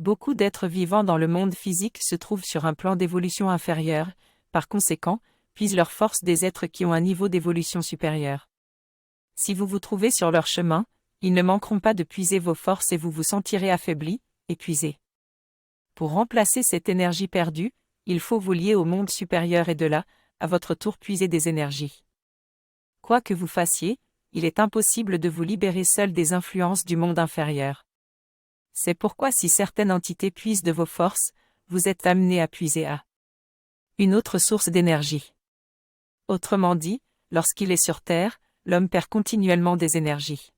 Beaucoup d'êtres vivants dans le monde physique se trouvent sur un plan d'évolution inférieur, par conséquent, puisent leur force des êtres qui ont un niveau d'évolution supérieur. Si vous vous trouvez sur leur chemin, ils ne manqueront pas de puiser vos forces et vous vous sentirez affaibli, épuisé. Pour remplacer cette énergie perdue, il faut vous lier au monde supérieur et de là, à votre tour puiser des énergies. Quoi que vous fassiez, il est impossible de vous libérer seul des influences du monde inférieur. C'est pourquoi si certaines entités puisent de vos forces, vous êtes amené à puiser à une autre source d'énergie. Autrement dit, lorsqu'il est sur Terre, l'homme perd continuellement des énergies.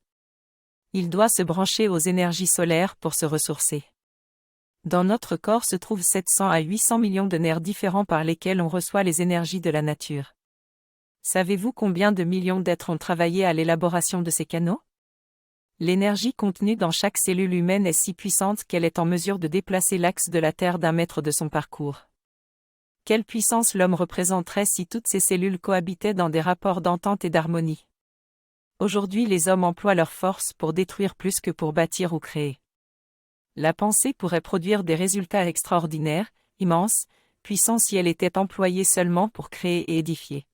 Il doit se brancher aux énergies solaires pour se ressourcer. Dans notre corps se trouvent 700 à 800 millions de nerfs différents par lesquels on reçoit les énergies de la nature. Savez-vous combien de millions d'êtres ont travaillé à l'élaboration de ces canaux? L'énergie contenue dans chaque cellule humaine est si puissante qu'elle est en mesure de déplacer l'axe de la Terre d'1 mètre de son parcours. Quelle puissance l'homme représenterait si toutes ces cellules cohabitaient dans des rapports d'entente et d'harmonie? Aujourd'hui, les hommes emploient leur force pour détruire plus que pour bâtir ou créer. La pensée pourrait produire des résultats extraordinaires, immenses, puissants si elle était employée seulement pour créer et édifier.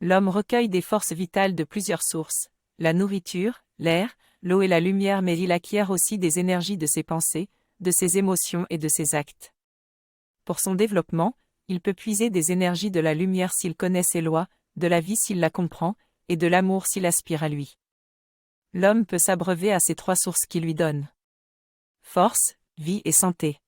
L'homme recueille des forces vitales de plusieurs sources, la nourriture, l'air, l'eau et la lumière, mais il acquiert aussi des énergies de ses pensées, de ses émotions et de ses actes. Pour son développement, il peut puiser des énergies de la lumière s'il connaît ses lois, de la vie s'il la comprend, et de l'amour s'il aspire à lui. L'homme peut s'abreuver à ces 3 sources qui lui donnent force, vie et santé.